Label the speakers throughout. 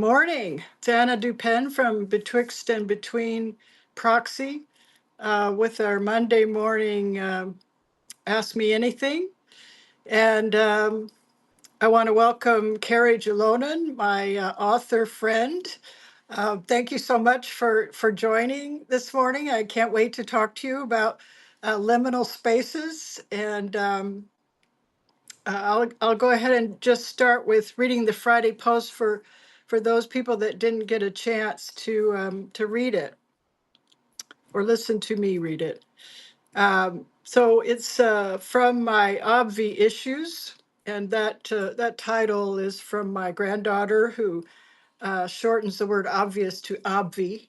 Speaker 1: Morning. It's Anna DuPen from Betwixt and Between Proxy with our Monday morning Ask Me Anything. And I want to welcome Carrie Jalonen, my author friend. Thank you so much for joining this morning. I can't wait to talk to you about liminal spaces. And I'll go ahead and just start with reading the Friday post for those people that didn't get a chance to read it or listen to me read it. So it's from my Obvi Issues, and that title is from my granddaughter, who shortens the word obvious to Obvi,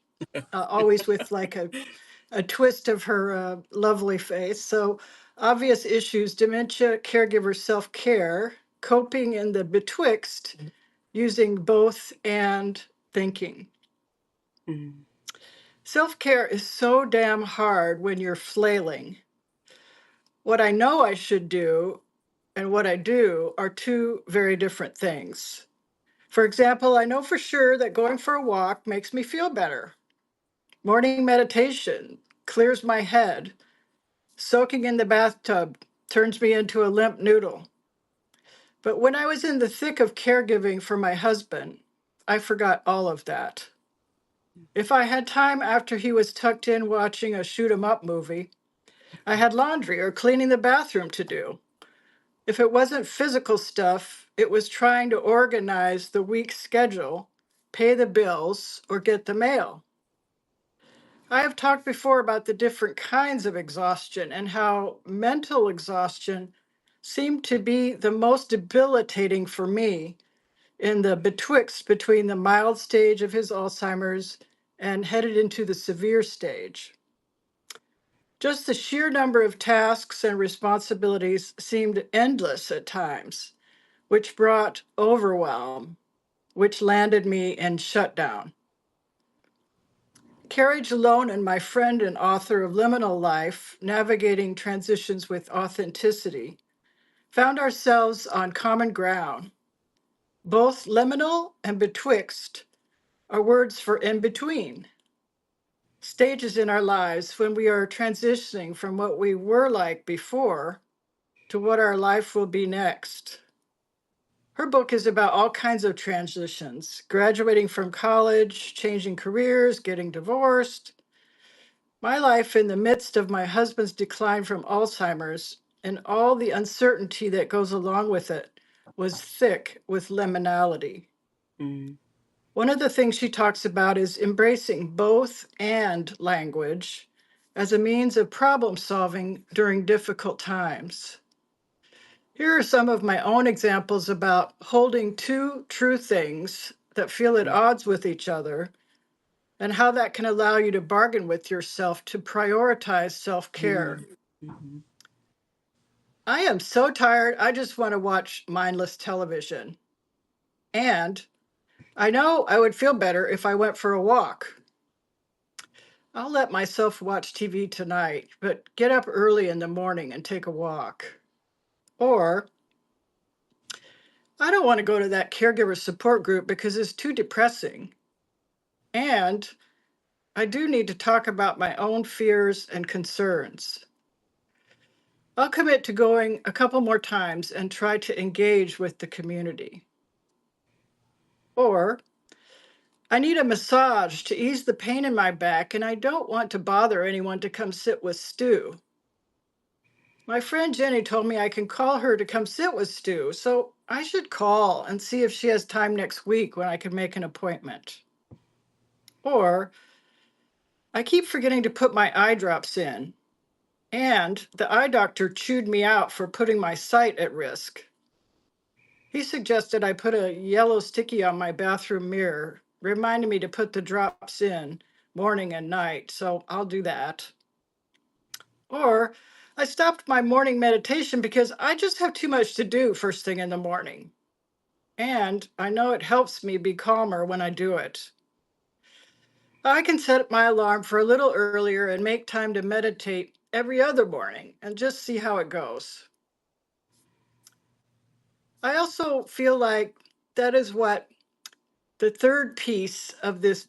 Speaker 1: always with like a twist of her lovely face. So, obvious issues: dementia, caregiver self care, coping in the betwixt, using both and thinking.
Speaker 2: Mm.
Speaker 1: Self care is so damn hard when you're flailing. What I know I should do and what I do are two very different things. For example, I know for sure that going for a walk makes me feel better. Morning meditation clears my head. Soaking in the bathtub turns me into a limp noodle. But when I was in the thick of caregiving for my husband, I forgot all of that. If I had time after he was tucked in watching a shoot 'em up movie, I had laundry or cleaning the bathroom to do. If it wasn't physical stuff, it was trying to organize the week's schedule, pay the bills, or get the mail. I have talked before about the different kinds of exhaustion and how mental exhaustion seemed to be the most debilitating for me in the betwixt between the mild stage of his Alzheimer's and headed into the severe stage. Just the sheer number of tasks and responsibilities seemed endless at times, which brought overwhelm, which landed me in shutdown. Carrie Jalonen, my friend and author of Liminal Life, Navigating Transitions with Authenticity, found ourselves on common ground. Both liminal and betwixt are words for in between, stages in our lives when we are transitioning from what we were like before to what our life will be next. Her book is about all kinds of transitions: graduating from college, changing careers, getting divorced. My life in the midst of my husband's decline from Alzheimer's and all the uncertainty that goes along with it was thick with liminality.
Speaker 2: Mm.
Speaker 1: One of the things she talks about is embracing both and language as a means of problem solving during difficult times. Here are some of my own examples about holding two true things that feel at odds with each other and how that can allow you to bargain with yourself to prioritize self-care.
Speaker 2: Mm-hmm.
Speaker 1: I am so tired, I just want to watch mindless television. And I know I would feel better if I went for a walk. I'll let myself watch TV tonight, but get up early in the morning and take a walk. Or I don't want to go to that caregiver support group because it's too depressing. And I do need to talk about my own fears and concerns. I'll commit to going a couple more times and try to engage with the community. Or I need a massage to ease the pain in my back, and I don't want to bother anyone to come sit with Stu. My friend Jenny told me I can call her to come sit with Stu, so I should call and see if she has time next week when I can make an appointment. Or I keep forgetting to put my eye drops in, and the eye doctor chewed me out for putting my sight at risk. He suggested I put a yellow sticky on my bathroom mirror, reminding me to put the drops in morning and night, so I'll do that. Or I stopped my morning meditation because I just have too much to do first thing in the morning. And I know it helps me be calmer when I do it. I can set my alarm for a little earlier and make time to meditate every other morning and just see how it goes. I also feel like that is what the third piece of this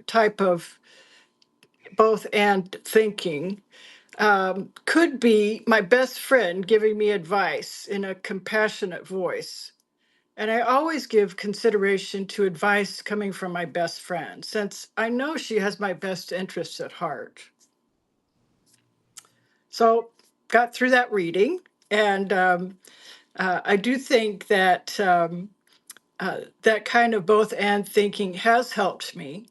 Speaker 1: type of both and thinking could be my best friend giving me advice in a compassionate voice. And I always give consideration to advice coming from my best friend, since I know she has my best interests at heart. So, got through that reading, and I do think that that kind of both and thinking has helped me.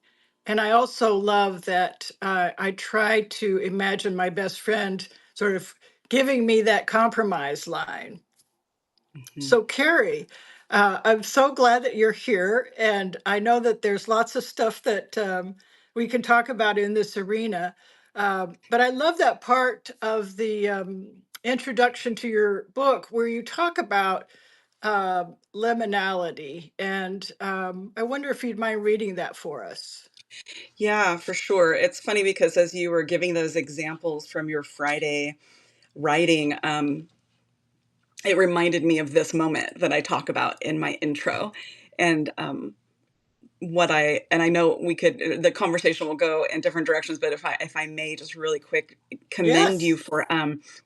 Speaker 1: And I also love that I try to imagine my best friend sort of giving me that compromise line.
Speaker 2: Mhm.
Speaker 1: So, Carrie, I'm so glad that you're here. And I know that there's lots of stuff that we can talk about in this arena. But I love that part of the introduction to your book where you talk about liminality. And I wonder if you'd mind reading that for us.
Speaker 2: Yeah, for sure. It's funny because as you were giving those examples from your Friday writing, it reminded me of this moment that I talk about in my intro. And and I know we could the conversation will go in different directions, but if I may just really quick commend you
Speaker 1: Yes,
Speaker 2: for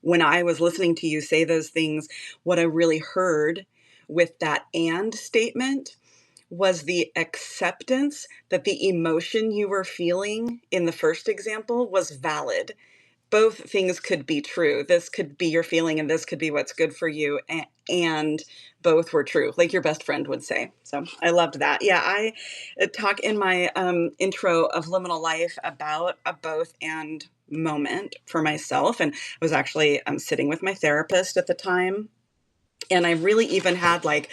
Speaker 2: when I was listening to you say those things, what I really heard with that and statement was the acceptance that the emotion you were feeling in the first example was valid. Both things could be true. This could be your feeling, and this could be what's good for you. And both were true, like your best friend would say. So I loved that. Yeah, I talk in my intro of Liminal Life about a both and moment for myself. And I was actually sitting with my therapist at the time. And I really even had like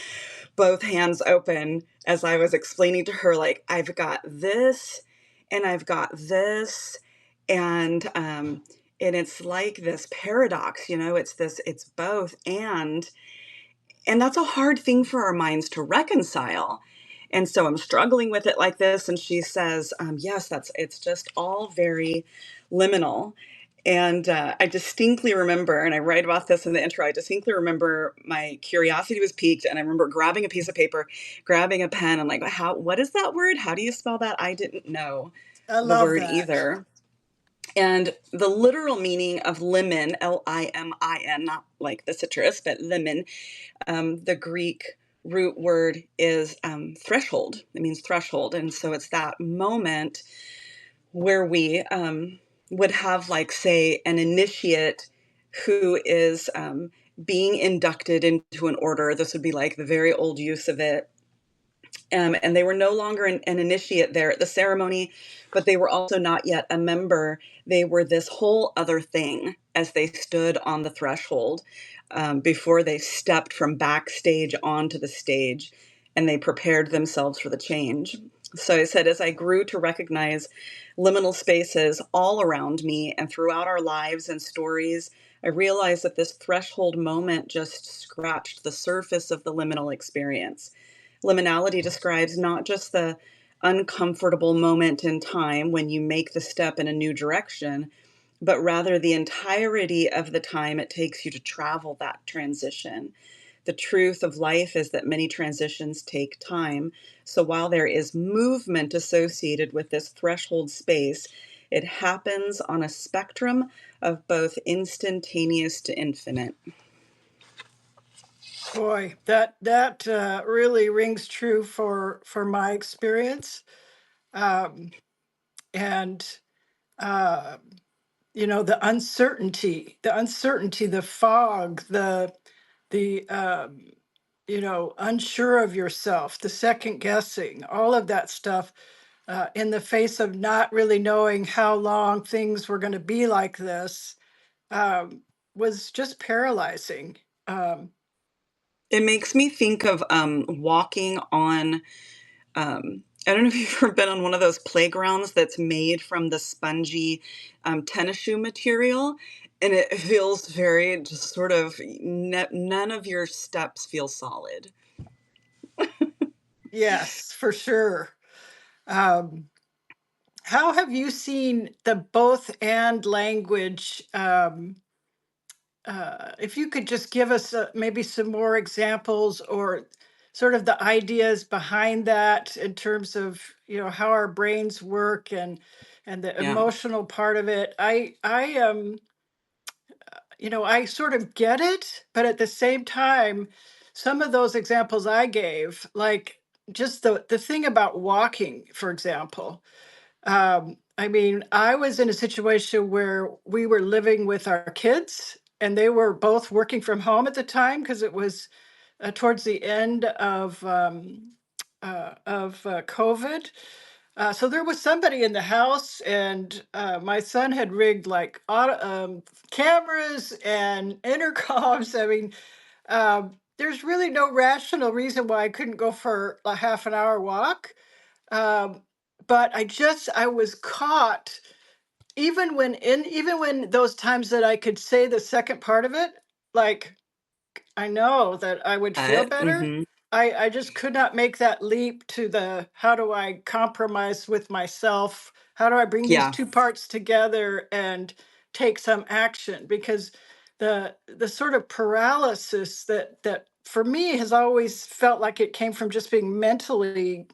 Speaker 2: both hands open as I was explaining to her, like, I've got this and I've got this. And it's like this paradox, it's both and that's a hard thing for our minds to reconcile. And so I'm struggling with it like this. And she says, yes, it's just all very liminal. And I distinctly remember, and I write about this in the intro, I distinctly remember my curiosity was piqued. And I remember grabbing a piece of paper, grabbing a pen. I'm like, what is that word? How do you spell that? I didn't know
Speaker 1: I
Speaker 2: the
Speaker 1: love
Speaker 2: word
Speaker 1: that.
Speaker 2: either. And the literal meaning of lemon, Limin, not like the citrus, but lemon, the Greek root word is threshold. It means threshold. And so it's that moment where we would have, like, say, an initiate who is being inducted into an order. This would be like the very old use of it. And they were no longer an initiate there at the ceremony, but they were also not yet a member. They were this whole other thing as they stood on the threshold before they stepped from backstage onto the stage and they prepared themselves for the change. So I said, as I grew to recognize liminal spaces all around me and throughout our lives and stories, I realized that this threshold moment just scratched the surface of the liminal experience. Liminality describes not just the uncomfortable moment in time when you make the step in a new direction, but rather the entirety of the time it takes you to travel that transition. The truth of life is that many transitions take time. So while there is movement associated with this threshold space, it happens on a spectrum of both instantaneous to infinite.
Speaker 1: Boy, that really rings true for my experience. Um, and uh, the uncertainty, the fog, the unsure of yourself, the second guessing, all of that stuff in the face of not really knowing how long things were going to be like this um, was just paralyzing. Um,
Speaker 2: It makes me think of walking on I don't know if you've ever been on one of those playgrounds that's made from the spongy tennis shoe material. And it feels very just sort of, none of your steps feel solid.
Speaker 1: yes, for sure. Um, how have you seen the both and language? If you could just give us maybe some more examples or sort of the ideas behind that in terms of, how our brains work and the
Speaker 2: Yeah.
Speaker 1: emotional part of it. I sort of get it, but at the same time, some of those examples I gave, like just the thing about walking, for example. I mean, I was in a situation where we were living with our kids, and they were both working from home at the time because it was towards the end of COVID. So there was somebody in the house, and my son had rigged like cameras and intercoms. I mean, there's really no rational reason why I couldn't go for a half an hour walk. Um, but I was caught even when those times that I could say the second part of it, like I know that I would feel better.
Speaker 2: Mm-hmm.
Speaker 1: I just could not make that leap to the how do I compromise with myself? How do I bring these
Speaker 2: Yeah.
Speaker 1: two parts together and take some action? Because the sort of paralysis that for me has always felt like it came from just being mentally,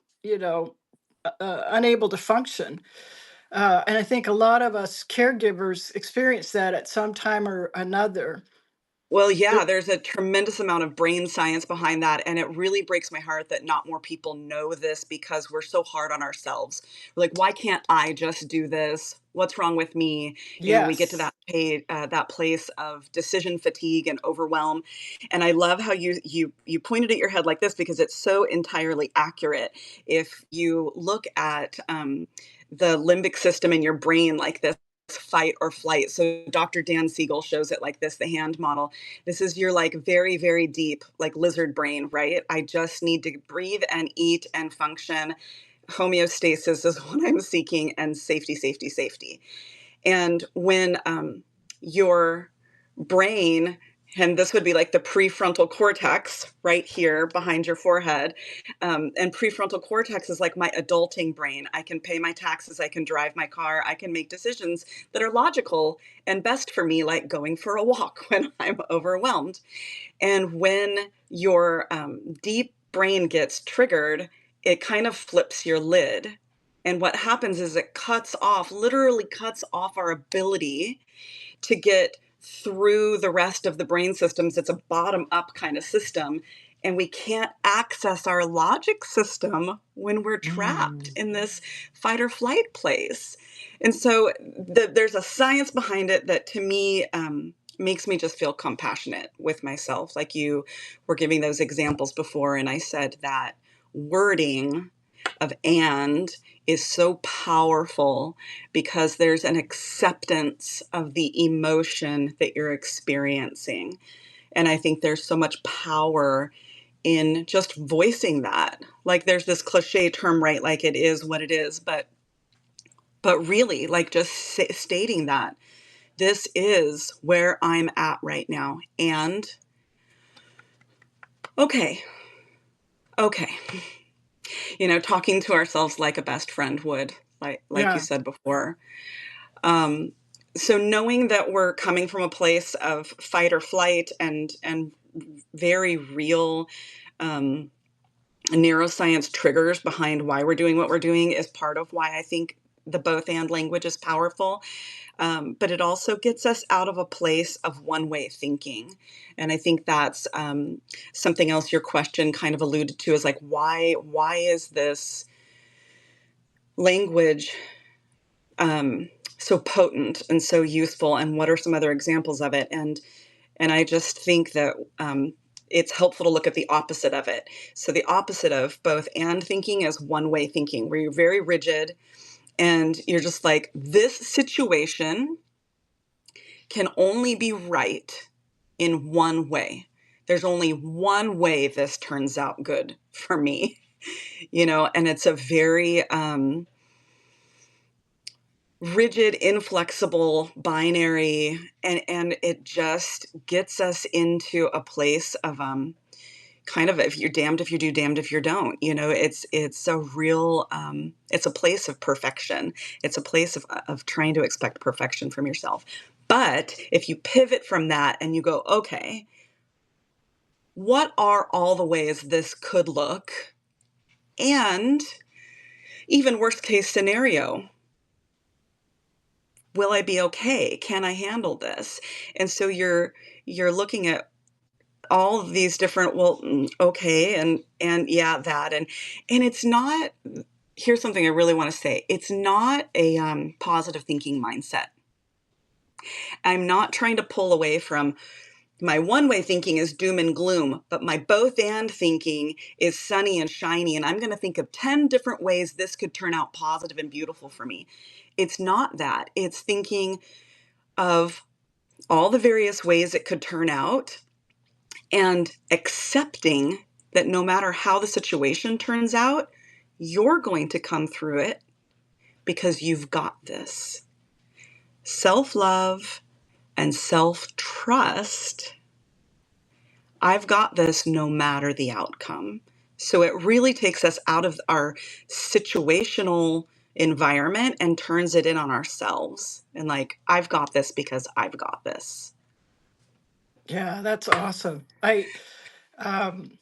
Speaker 1: unable to function. And I think a lot of us caregivers experience that at some time or another.
Speaker 2: Well,
Speaker 1: There-
Speaker 2: yeah, there's a tremendous amount of brain science behind that, and it really breaks my heart that not more people know this because we're so hard on ourselves. We're like, why can't I just do this? What's wrong with me? We get to
Speaker 1: yes.
Speaker 2: that place of decision fatigue and overwhelm. And I love how you pointed at your head like this because it's so entirely accurate. If you look at the limbic system in your brain like this, fight or flight. So Dr. Dan Siegel shows it like this, the hand model. This is your like very, very deep, like lizard brain, right? I just need to breathe and eat and function. Homeostasis is what I'm seeking, and safety, safety, safety. And when your brain, and this would be like the prefrontal cortex right here behind your forehead. And prefrontal cortex is like my adulting brain. I can pay my taxes, I can drive my car, I can make decisions that are logical and best for me, like going for a walk when I'm overwhelmed. And when your deep brain gets triggered, it kind of flips your lid. And what happens is it cuts off, literally cuts off our ability to get through the rest of the brain systems. It's a bottom up kind of system. And we can't access our logic system when we're trapped
Speaker 1: Mm.
Speaker 2: in this fight or flight place. And so there's a science behind it that to me makes me just feel compassionate with myself. Like you were giving those examples before, and I said that wording of and is so powerful because there's an acceptance of the emotion that you're experiencing. And I think there's so much power in just voicing that. Like there's this cliche term, right? Like it is what it is, but really like just stating that this is where I'm at right now. And okay, okay. Talking to ourselves like a best friend would, like you
Speaker 1: Yeah.
Speaker 2: said before. Um, so knowing that we're coming from a place of fight or flight and very real um, neuroscience triggers behind why we're doing what we're doing is part of why I think the both and language is powerful. But it also gets us out of a place of one way thinking. And I think that's something else your question kind of alluded to is like, why is this language so potent and so useful, and what are some other examples of it? And I just think that it's helpful to look at the opposite of it. So the opposite of both and thinking is one way thinking, where you're very rigid and you're just like, this situation can only be right in one way. There's only one way this turns out good for me, and it's a very rigid, inflexible, binary, and it just gets us into a place of kind of, if you're damned if you do, damned if you don't. It's a real it's a place of perfection. It's a place of trying to expect perfection from yourself. But if you pivot from that and you go, okay, what are all the ways this could look? And even worst case scenario, will I be okay? Can I handle this? And so you're looking at all of these different, well, okay, and yeah, that, and it's not. Here's something I really want to say. It's not a positive thinking mindset. I'm not trying to pull away from my one way thinking is doom and gloom, but my both and thinking is sunny and shiny. And I'm going to think of 10 different ways this could turn out positive and beautiful for me. It's not that. It's thinking of all the various ways it could turn out and accepting that no matter how the situation turns out, you're going to come through it because you've got this. Self-love and self-trust. I've got this no matter the outcome. So it really takes us out of our situational environment and turns it in on ourselves. And like, I've got this because I've got this.
Speaker 1: Yeah, that's awesome. Um,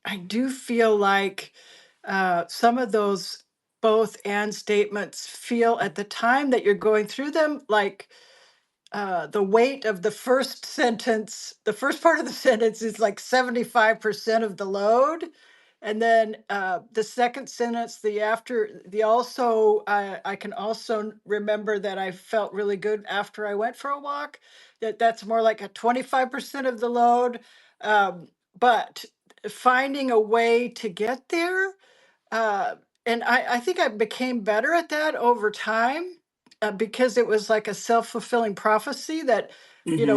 Speaker 1: I do feel like some of those both and statements feel at the time that you're going through them like the weight of the first sentence, the first part of the sentence is like 75% of the load. And then the second sentence, the after, the also, I can also remember that I felt really good after I went for a walk, that's more like a 25% of the load. But finding a way to get there, uh, and I think I became better at that over time because it was like a self-fulfilling prophecy that,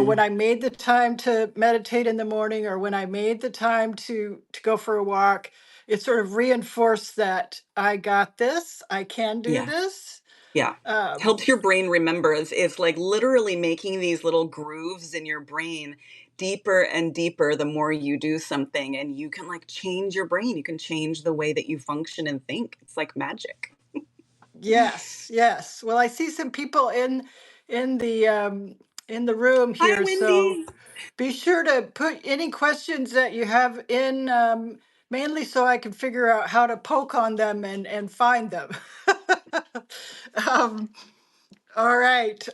Speaker 1: when
Speaker 2: Mm-hmm.
Speaker 1: I made the time to meditate in the morning or when I made the time to go for a walk, it sort of reinforced that I got this, I can do
Speaker 2: Yeah.
Speaker 1: this.
Speaker 2: Yeah.
Speaker 1: Um,
Speaker 2: Helps your brain remember. It's like literally making these little grooves in your brain deeper and deeper the more you do something. And you can like change your brain. You can change the way that you function and think. It's like magic.
Speaker 1: yes, yes. Well, I see some people in the in the room
Speaker 2: Hi,
Speaker 1: here, so
Speaker 2: Wendy.
Speaker 1: be sure to put any questions that you have in, mainly so I can figure out how to poke on them and find them. um, all right.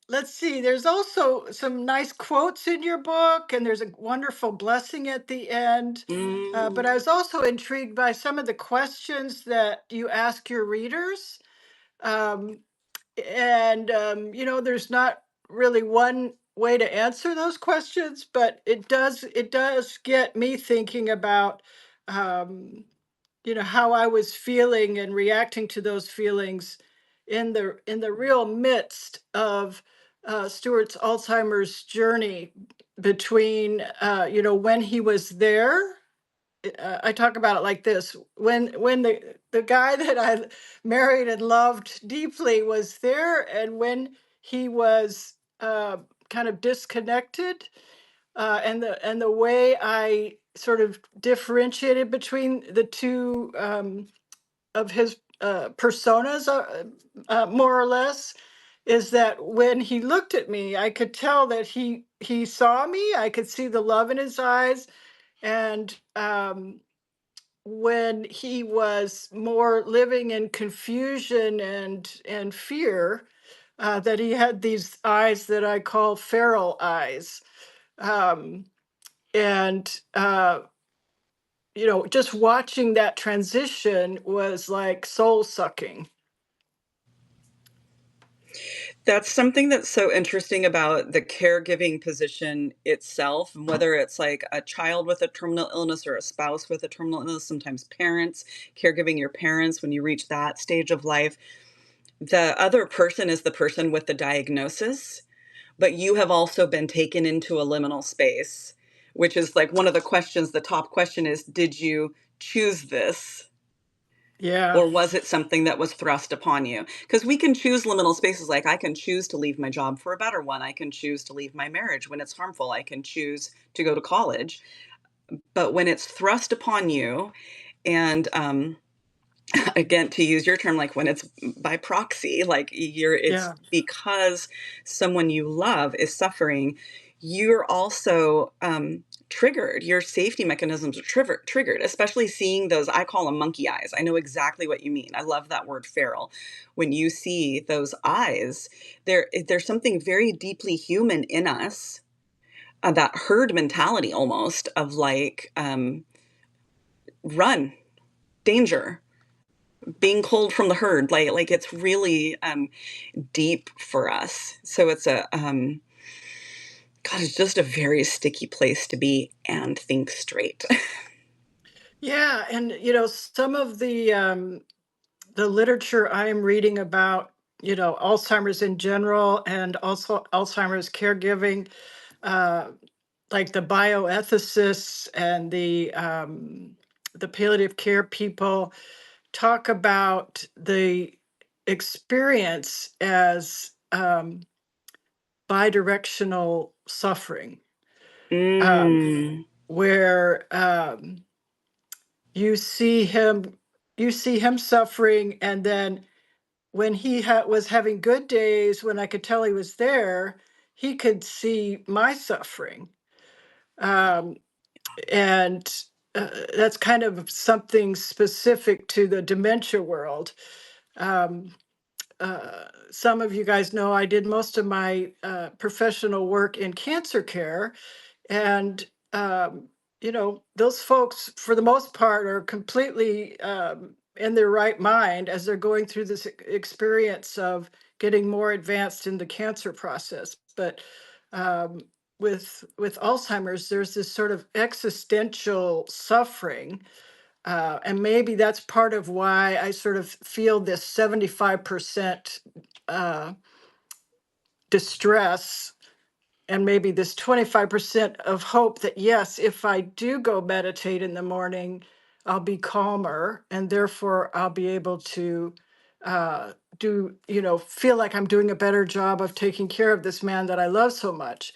Speaker 1: Let's see. There's also some nice quotes in your book, and there's a wonderful blessing at the end. But I
Speaker 2: Mm,
Speaker 1: was also intrigued by some of the questions that you ask your readers. Um, there's not really one way to answer those questions, but it does get me thinking about um, how I was feeling and reacting to those feelings in the real midst of Stuart's Alzheimer's journey between when he was there. I talk about it like this: when the guy that I married and loved deeply was there, and when he was kind of disconnected, and the way I sort of differentiated between the two of his personas, more or less, is that when he looked at me, I could tell that he saw me. I could see the love in his eyes, and when he was more living in confusion and fear, that he had these eyes that I call feral eyes. Um, and just watching that transition was like soul sucking.
Speaker 2: that's something that's so interesting about the caregiving position itself, and whether it's like a child with a terminal illness or a spouse with a terminal illness, sometimes parents, caregiving your parents when you reach that stage of life. The other person is the person with the diagnosis, but you have also been taken into a liminal space, which is like one of the questions. The top question is, did you choose this?
Speaker 1: Yeah,
Speaker 2: Or was it something that was thrust upon you? Because we can choose liminal spaces. Like I can choose to leave my job for a better one. I can choose to leave my marriage when it's harmful. I can choose to go to college. But when it's thrust upon you, and again, to use your term, like when it's by proxy, like it's
Speaker 1: yeah,
Speaker 2: because someone you love is suffering, you're also triggered. Your safety mechanisms are triggered, especially seeing those, I call them monkey eyes. I know exactly what you mean. I love that word feral. When you see those eyes, there's something very deeply human in us, that herd mentality almost of like, run, danger, being culled from the herd. Like it's really deep for us. So it's God, it's just a very sticky place to be and think straight.
Speaker 1: Yeah, and some of the literature I am reading about, Alzheimer's in general and also Alzheimer's caregiving, uh, like the bioethicists and the palliative care people talk about the experience as bidirectional suffering, um,
Speaker 2: Mm.
Speaker 1: where you see him suffering, and then when he was having good days, when I could tell he was there, he could see my suffering. Um, and that's kind of something specific to the dementia world. Um, some of you guys know I did most of my professional work in cancer care, and those folks, for the most part, are completely in their right mind as they're going through this experience of getting more advanced in the cancer process. But um, with Alzheimer's, there's this sort of existential suffering, and maybe that's part of why I sort of feel this 75% uh, distress, and maybe this 25% of hope that, yes, if I do go meditate in the morning, I'll be calmer, and therefore I'll be able to feel like I'm doing a better job of taking care of this man that I love so much.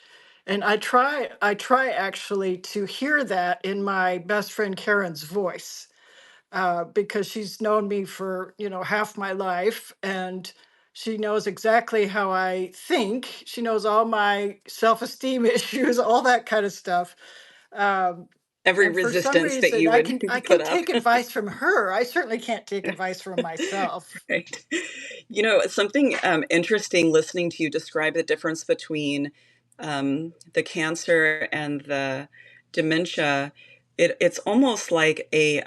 Speaker 1: And I try actually to hear that in my best friend Karen's voice, because she's known me for half my life, and she knows exactly how I think. She knows all my self-esteem issues, all that kind of stuff. Um,
Speaker 2: Every
Speaker 1: and for some
Speaker 2: resistance that
Speaker 1: reason,
Speaker 2: you
Speaker 1: I
Speaker 2: would
Speaker 1: can I
Speaker 2: put
Speaker 1: can
Speaker 2: up.
Speaker 1: take advice from her. I certainly can't take advice from myself.
Speaker 2: Right. Something interesting listening to you describe the difference between the cancer and the dementia. It's almost like a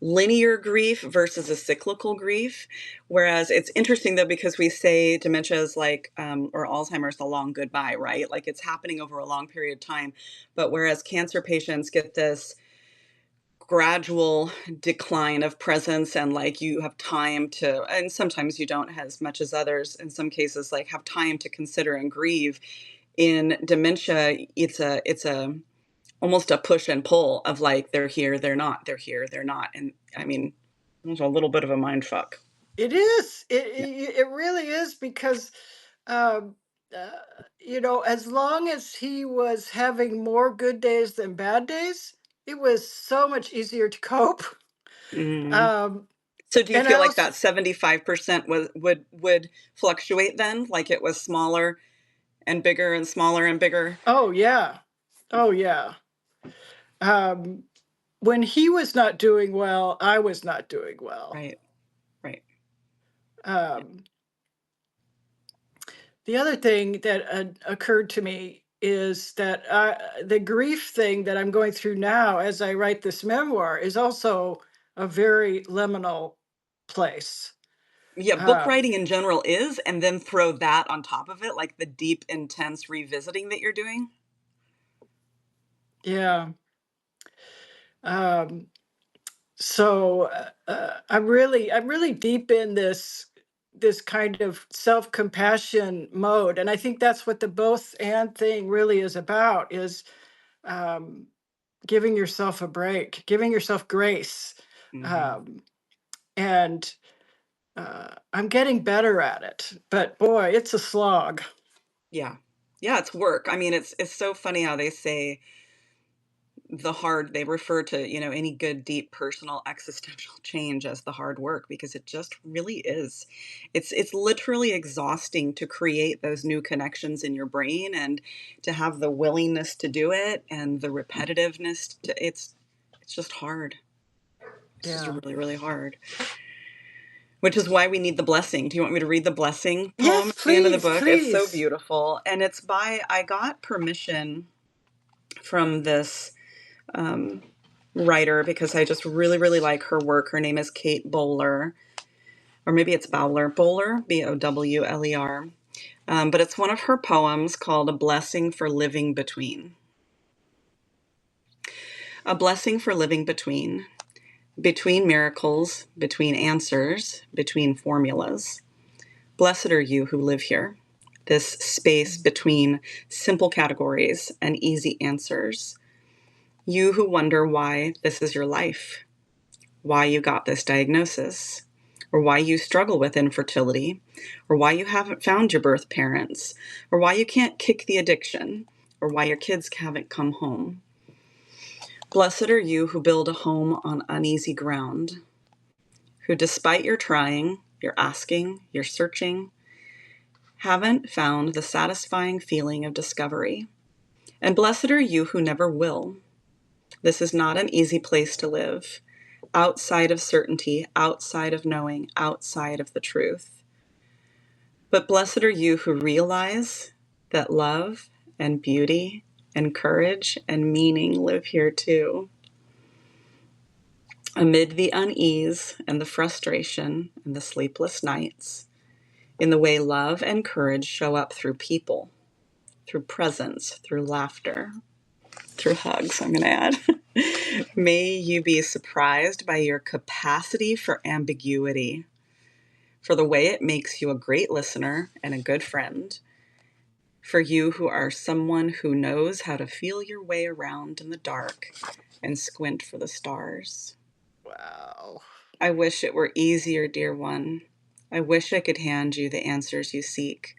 Speaker 2: linear grief versus a cyclical grief. Whereas it's interesting though, because we say dementia is like, or Alzheimer's, a long goodbye, right? Like it's happening over a long period of time. But whereas cancer patients get this gradual decline of presence, and like you have time to, and sometimes you don't as much as others, in some cases, like have time to consider and grieve. In dementia, it's a almost a push and pull of like they're here, they're not, they're here, they're not. And I mean, it's a little bit of a mind fuck.
Speaker 1: It is. It
Speaker 2: Yeah.
Speaker 1: it, it really is, because um, uh, as long as he was having more good days than bad days, it was so much easier to cope.
Speaker 2: Mm.
Speaker 1: Um,
Speaker 2: So do you
Speaker 1: and I
Speaker 2: feel like
Speaker 1: also,
Speaker 2: that 75% would fluctuate then? Like it was smaller and bigger and smaller and bigger?
Speaker 1: oh yeah, oh yeah. Um, when he was not doing well, I was not doing well.
Speaker 2: Right, right. Yeah.
Speaker 1: Um, the other thing that occurred to me is that the grief thing that I'm going through now as I write this memoir is also a very liminal place.
Speaker 2: Yeah, book
Speaker 1: Um,
Speaker 2: writing in general is, and then throw that on top of it, like the deep, intense revisiting that you're doing.
Speaker 1: yeah. Um, so I'm really deep in this kind of self-compassion mode, and I think that's what the both and thing really is about, is um, giving yourself a break, giving yourself grace.
Speaker 2: Hmm.
Speaker 1: um, and I'm getting better at it, but boy, it's a slog.
Speaker 2: Yeah. Yeah, it's work. I mean, it's so funny how they say they refer to, any good, deep, personal, existential change as the hard work, because it just really is. It's literally exhausting to create those new connections in your brain, and to have the willingness to do it, and the repetitiveness it's just hard. It's just
Speaker 1: Yeah.
Speaker 2: really, really hard. Which is why we need the blessing. Do you want me to read the blessing poem
Speaker 1: Yes,
Speaker 2: at the end of the
Speaker 1: please,
Speaker 2: book? It's so
Speaker 1: please.
Speaker 2: beautiful. And I got permission from this um, writer, because I just really, really like her work. Her name is Kate Bowler, or maybe it's Bowler, Bowler. But it's one of her poems called A Blessing for Living Between. A blessing for living between miracles, between answers, between formulas. Blessed are you who live here, this space between simple categories and easy answers. You who wonder why this is your life, why you got this diagnosis, or why you struggle with infertility, or why you haven't found your birth parents, or why you can't kick the addiction, or why your kids haven't come home. Blessed are you who build a home on uneasy ground, who, despite your trying, your asking, your searching, haven't found the satisfying feeling of discovery. And blessed are you who never will. This is not an easy place to live, outside of certainty, outside of knowing, outside of the truth. But blessed are you who realize that love and beauty and courage and meaning live here too. Amid the unease and the frustration and the sleepless nights, in the way love and courage show up through people, through presence, through laughter, through hugs, I'm going to add. May you be surprised by your capacity for ambiguity, for the way it makes you a great listener and a good friend, for you who are someone who knows how to feel your way around in the dark and squint for the stars.
Speaker 1: Wow.
Speaker 2: I wish it were easier, dear one. I wish I could hand you the answers you seek.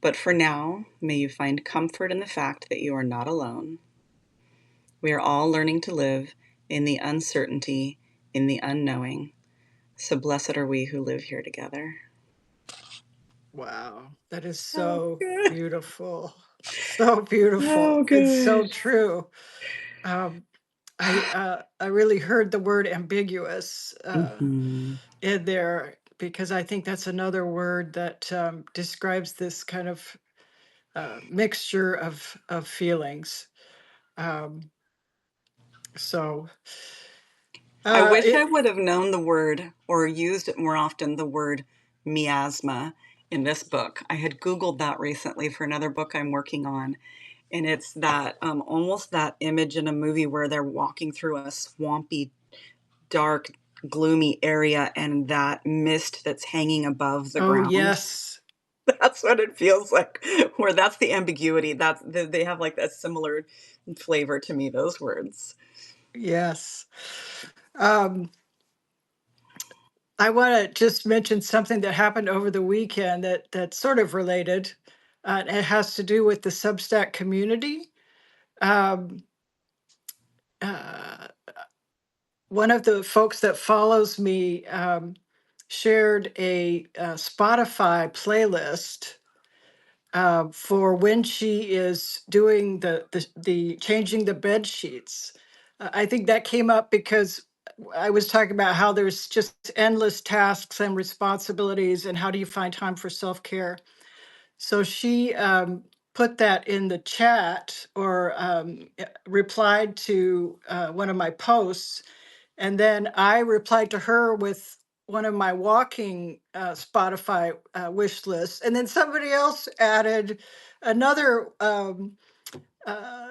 Speaker 2: But for now, may you find comfort in the fact that you are not alone. We are all learning to live in the uncertainty, in the unknowing. So blessed are we who live here together.
Speaker 1: Wow. That is
Speaker 2: Oh,
Speaker 1: so
Speaker 2: good.
Speaker 1: beautiful. So beautiful.
Speaker 2: Oh,
Speaker 1: It's so
Speaker 2: good.
Speaker 1: true. Um, I really heard the word ambiguous
Speaker 2: Mm-hmm.
Speaker 1: in there, because I think that's another word that describes this kind of mixture of feelings. Um, so
Speaker 2: I wish I
Speaker 1: it
Speaker 2: would have known the word, or used it more often, the word miasma in this book. I had Googled that recently for another book I'm working on. And it's that almost that image in a movie where they're walking through a swampy, dark, gloomy area, and that mist that's hanging above the
Speaker 1: oh
Speaker 2: ground.
Speaker 1: yes,
Speaker 2: That's what it feels like. Where that's the ambiguity. They have like a similar flavor to me. Those words.
Speaker 1: yes. Um, I want to just mention something that happened over the weekend that's sort of related. It has to do with the Substack community. Um, uh, One of the folks that follows me shared a Spotify playlist for when she is doing the changing the bed sheets. I think that came up because I was talking about how there's just endless tasks and responsibilities, and how do you find time for self care. So she put that in the chat, or replied to one of my posts, and then I replied to her with one of my walking Spotify wish lists. And then somebody else added another uh,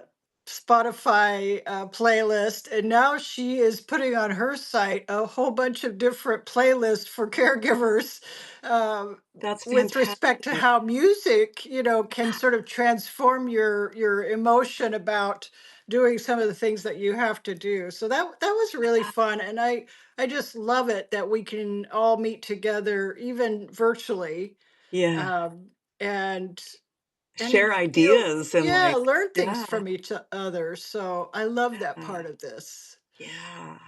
Speaker 1: Spotify playlist. And now she is putting on her site a whole bunch of different playlists for caregivers, um,
Speaker 2: That's
Speaker 1: with respect to
Speaker 2: fantastic.
Speaker 1: how music, can sort of transform your emotion about doing some of the things that you have to do. So that was really fun, and I just love it that we can all meet together, even virtually,
Speaker 2: Yeah.
Speaker 1: um, and
Speaker 2: share
Speaker 1: you know,
Speaker 2: ideas and
Speaker 1: yeah,
Speaker 2: like,
Speaker 1: learn things
Speaker 2: yeah,
Speaker 1: from each other. So I love that
Speaker 2: uh,
Speaker 1: part of this.
Speaker 2: yeah,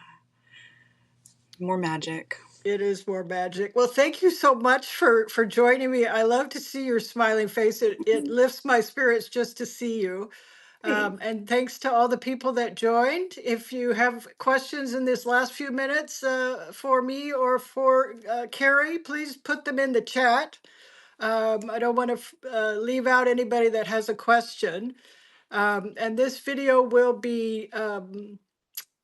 Speaker 2: more magic.
Speaker 1: It is more magic. Well, thank you so much for joining me. I love to see your smiling face. It lifts my spirits just to see you.
Speaker 2: Thanks.
Speaker 1: And thanks to all the people that joined. If you have questions in this last few minutes for me or for Carrie, please put them in the chat. I don't want to leave out anybody that has a question. And this video will be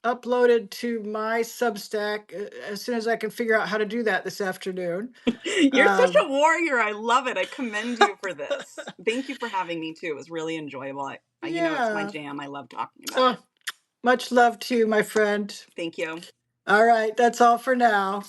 Speaker 1: uploaded to my Substack as soon as I can figure out how to do that this afternoon.
Speaker 2: You're such
Speaker 1: Um,
Speaker 2: a warrior. I love it. I commend you for this. Thank you for having me too. It was really enjoyable. It's my
Speaker 1: yeah.
Speaker 2: jam. I love talking about
Speaker 1: Oh,
Speaker 2: it.
Speaker 1: much love to you, my friend.
Speaker 2: Thank you.
Speaker 1: All right, that's all for now.